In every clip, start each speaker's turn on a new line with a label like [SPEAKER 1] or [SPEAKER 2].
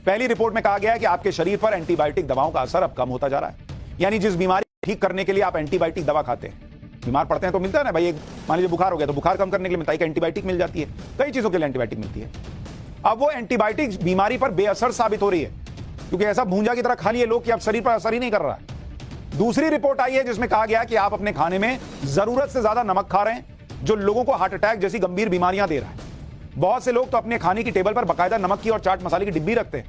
[SPEAKER 1] पहली रिपोर्ट में कहा गया है कि आपके शरीर पर एंटीबायोटिक दवाओं का असर अब कम होता जा रहा है। यानी जिस बीमारी को ठीक करने के लिए आप एंटीबायोटिक दवा खाते हैं, बीमार पड़ते हैं तो मिलता है ना भाई, एक मान लीजिए बुखार हो गया तो बुखार कम करने के लिए मिलता है कि एंटीबायोटिक मिल जाती है, कई चीजों के लिए एंटीबायोटिक मिलती है। अब वो एंटीबायोटिक बीमारी पर बेअसर साबित हो रही है, क्योंकि ऐसा भूंजा की तरह खा लिए लोग कि अब शरीर पर असर ही नहीं कर रहा है। दूसरी रिपोर्ट आई है जिसमें कहा गया कि आप अपने खाने में जरूरत से ज्यादा नमक खा रहे हैं, जो लोगों को हार्ट अटैक जैसी गंभीर बीमारियां दे रहा है। बहुत से लोग तो अपने खाने की टेबल पर बाकायदा नमक की और चाट मसाले की डिब्बी रखते हैं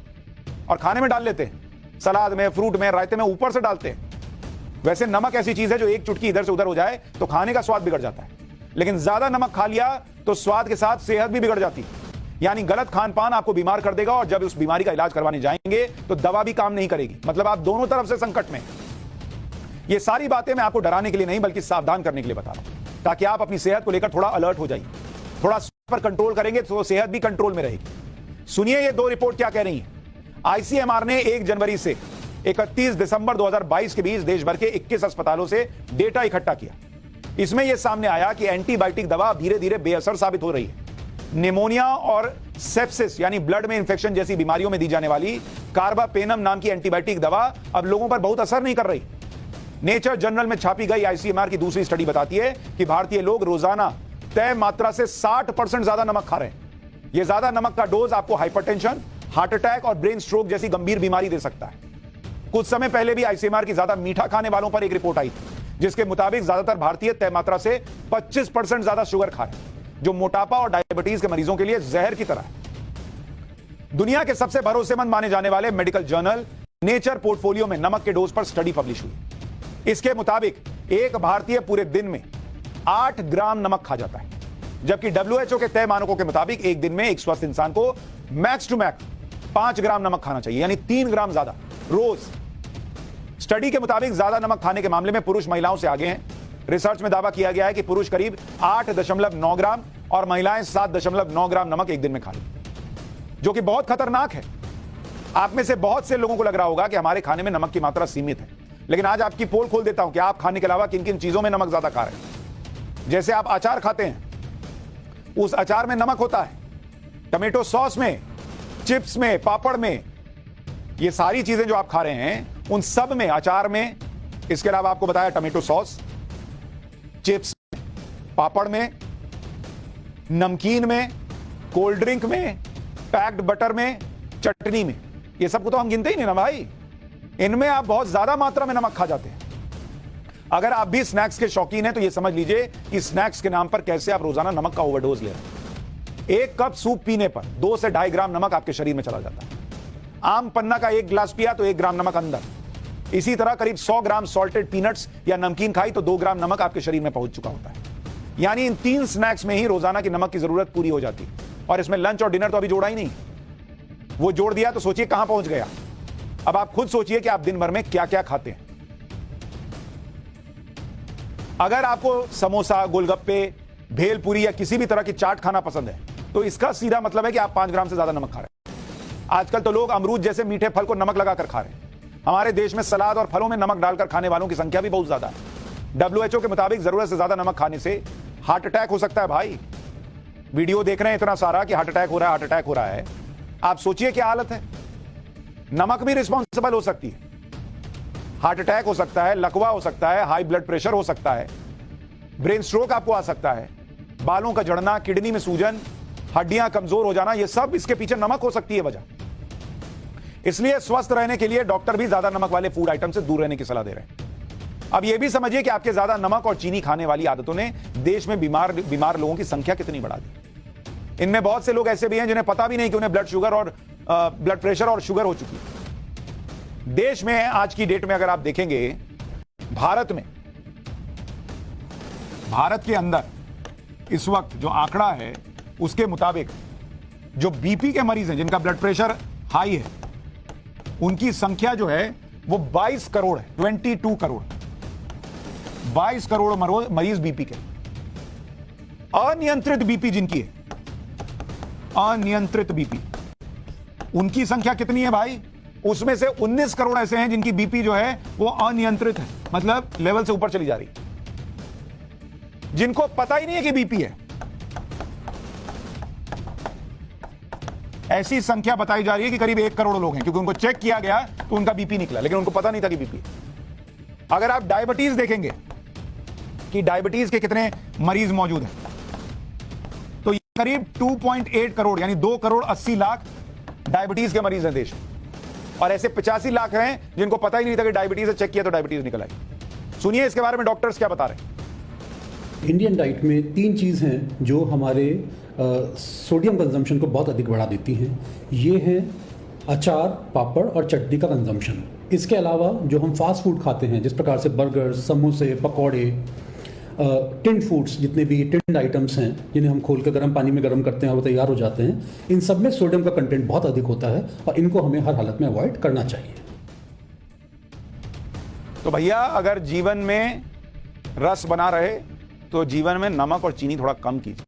[SPEAKER 1] और खाने में डाल लेते हैं, सलाद में, फ्रूट में, रायते में ऊपर से डालते हैं। वैसे नमक ऐसी चीज है जो एक चुटकी इधर से उधर हो जाए तो खाने का स्वाद बिगड़ जाता है, लेकिन ज्यादा नमक खा लिया तो स्वाद के साथ सेहत भी बिगड़ जाती है। यानी गलत खान पान आपको बीमार कर देगा और जब उस बीमारी का इलाज करवाने जाएंगे तो दवा भी काम नहीं करेगी। मतलब आप दोनों तरफ से संकट में। ये सारी बातें मैं आपको डराने के लिए नहीं बल्कि सावधान करने के लिए बता रहा हूं, ताकि आप अपनी सेहत को लेकर थोड़ा अलर्ट हो जाइए। थोड़ा पर कंट्रोल करेंगे तो सेहत भी कंट्रोल में रहेगी। सुनिए ये दो रिपोर्ट क्या कह रही है। आईसीएमआर ने 1 जनवरी से 31 दिसंबर 2022 के बीच देश भर के 21 अस्पतालों से डेटा इकट्ठा किया। इसमें यह सामने आया कि एंटीबायोटिक दवा धीरे धीरे बेअसर साबित हो रही है। निमोनिया और सेप्सिस यानी ब्लड में इंफेक्शन जैसी बीमारियों में दी जाने वाली कार्बापेनम नाम की एंटीबायोटिक दवा अब लोगों पर बहुत असर नहीं कर रही। नेचर जर्नल में छापी गई आईसीएमआर की दूसरी स्टडी बताती है कि भारतीय लोग रोजाना तय मात्रा से 60% ज्यादा नमक खा रहे हैं। यह ज्यादा नमक का डोज आपको हाइपरटेंशन, हार्ट अटैक और ब्रेन स्ट्रोक जैसी गंभीर बीमारी दे सकता है। कुछ समय पहले भी आईसीएमआर की ज्यादा मीठा खाने वालों पर एक रिपोर्ट आई थी, जिसके मुताबिक ज्यादातर भारतीय तय मात्रा से 25% ज्यादा शुगर खा रहे हैं, जो मोटापा और डायबिटीज के मरीजों के लिए जहर की तरह है। दुनिया के सबसे भरोसेमंद माने जाने वाले मेडिकल जर्नल नेचर पोर्टफोलियो में नमक के डोज पर स्टडी पब्लिश हुई। इसके मुताबिक एक भारतीय पूरे दिन में 8 ग्राम नमक खा जाता है, जबकि WHO के तय मानकों के मुताबिक एक दिन में एक स्वस्थ इंसान को मैक्स टू मैक्स 5 ग्राम नमक खाना चाहिए, यानी 3 ग्राम ज्यादा रोज। स्टडी के मुताबिक ज्यादा नमक खाने के मामले में पुरुष महिलाओं से आगे हैं। रिसर्च में दावा किया गया है कि पुरुष करीब 8.9 ग्राम और महिलाएं 7.9 ग्राम नमक एक दिन में खा लें, जो कि बहुत खतरनाक है। आप में से बहुत से लोगों को लग रहा होगा कि हमारे खाने में नमक की मात्रा सीमित है, लेकिन आज आपकी पोल खोल देता हूं कि आप खाने के अलावा किन किन चीजों में नमक ज्यादा खा रहे हैं। जैसे आप अचार खाते हैं, उस अचार में नमक होता है, टमेटो सॉस में, चिप्स में, पापड़ में, ये सारी चीजें जो आप खा रहे हैं उन सब में, अचार में, इसके अलावा आपको बताया टमेटो सॉस, चिप्स, पापड़ में, नमकीन में, कोल्ड ड्रिंक में, पैक्ड बटर में, चटनी में, ये सब को तो हम गिनते ही नहीं ना भाई। इनमें आप बहुत ज्यादा मात्रा में नमक खा जाते हैं। अगर आप भी स्नैक्स के शौकीन हैं तो यह समझ लीजिए कि स्नैक्स के नाम पर कैसे आप रोजाना नमक का ओवरडोज ले रहे हैं। एक कप सूप पीने पर 2 से 2.5 ग्राम नमक आपके शरीर में चला जाता है। आम पन्ना का 1 गिलास पिया तो 1 ग्राम नमक अंदर। इसी तरह करीब 100 ग्राम सॉल्टेड पीनट्स या नमकीन खाई तो 2 ग्राम नमक आपके शरीर में पहुंच चुका होता है। यानी इन 3 स्नैक्स में ही रोजाना की नमक की जरूरत पूरी हो जाती है। और इसमें लंच और डिनर तो अभी जोड़ा ही नहीं, वो जोड़ दिया तो सोचिए कहां पहुंच गया। अब आप खुद सोचिए कि आप दिन भर में क्या क्या खाते हैं। अगर आपको समोसा, गोलगप्पे, भेलपुरी या किसी भी तरह की चाट खाना पसंद है तो इसका सीधा मतलब है कि आप 5 ग्राम से ज्यादा नमक खा रहे हैं। आजकल तो लोग अमरूद जैसे मीठे फल को नमक लगाकर खा रहे हैं। हमारे देश में सलाद और फलों में नमक डालकर खाने वालों की संख्या भी बहुत ज्यादा है। WHO के मुताबिक जरूरत से ज्यादा नमक खाने से हार्ट अटैक हो सकता है। भाई वीडियो देख रहे हैं इतना सारा कि हार्ट अटैक हो रहा है, हार्ट अटैक हो रहा है। आप सोचिए क्या हालत है। नमक भी रिस्पॉन्सिबल हो सकती है। हार्ट अटैक हो सकता है, लकवा हो सकता है, हाई ब्लड प्रेशर हो सकता है, ब्रेन स्ट्रोक आपको आ सकता है, बालों का झड़ना, किडनी में सूजन, हड्डियां कमजोर हो जाना, यह सब इसके पीछे नमक हो सकती है वजह। इसलिए स्वस्थ रहने के लिए डॉक्टर भी ज्यादा नमक वाले फूड आइटम से दूर रहने की सलाह दे रहे हैं। अब यह भी समझिए कि आपके ज्यादा नमक और चीनी खाने वाली आदतों ने देश में बीमार लोगों की संख्या कितनी बढ़ा दी। इनमें बहुत से लोग ऐसे भी हैं जिन्हें पता भी नहीं कि उन्हें ब्लड प्रेशर और शुगर हो चुकी है। देश में आज की डेट में अगर आप देखेंगे, भारत के अंदर इस वक्त जो आंकड़ा है उसके मुताबिक जो बीपी के मरीज हैं, जिनका ब्लड प्रेशर हाई है, उनकी संख्या जो है वो 22 करोड़ है। 22 करोड़ 22 करोड़ मरीज बीपी के। अनियंत्रित बीपी जिनकी है, अनियंत्रित बीपी, उनकी संख्या कितनी है भाई? उसमें से 19 करोड़ ऐसे हैं जिनकी बीपी जो है वो अनियंत्रित है, मतलब लेवल से ऊपर चली जा रही, जिनको पता ही नहीं है कि बीपी है। ऐसी संख्या बताई जा रही है कि करीब 1 करोड़ लोग हैं, क्योंकि उनको चेक किया गया तो उनका बीपी निकला, लेकिन उनको पता नहीं था कि बीपी। अगर आप डायबिटीज देखेंगे कि डायबिटीज के कितने मरीज मौजूद हैं, तो ये करीब 2.8 करोड़ यानी 2 करोड़ 80 लाख डायबिटीज के मरीज हैं देश में, और ऐसे 85 लाख हैं जिनको पता ही नहीं था कि डायबिटीज है, चेक किया तो डायबिटीज निकल आई। सुनिए इसके बारे में डॉक्टर्स क्या बता रहे हैं।
[SPEAKER 2] इंडियन डाइट में 3 चीज़ हैं जो हमारे सोडियम कंजम्पशन को बहुत अधिक बढ़ा देती हैं। ये हैं अचार, पापड़ और चटनी का कंजम्पशन। इसके अलावा जो हम फास्ट फूड खाते हैं, जिस प्रकार से बर्गर, समोसे, पकौड़े, टिन्ड फूड्स, जितने भी टिन्ड आइटम्स हैं जिन्हें हम खोल कर गर्म पानी में गर्म करते हैं और वो तैयार हो जाते हैं, इन सब में सोडियम का कंटेंट बहुत अधिक होता है और इनको हमें हर हालत में अवॉइड करना चाहिए।
[SPEAKER 1] तो भैया अगर जीवन में रस बना रहे तो जीवन में नमक और चीनी थोड़ा कम कीजिए।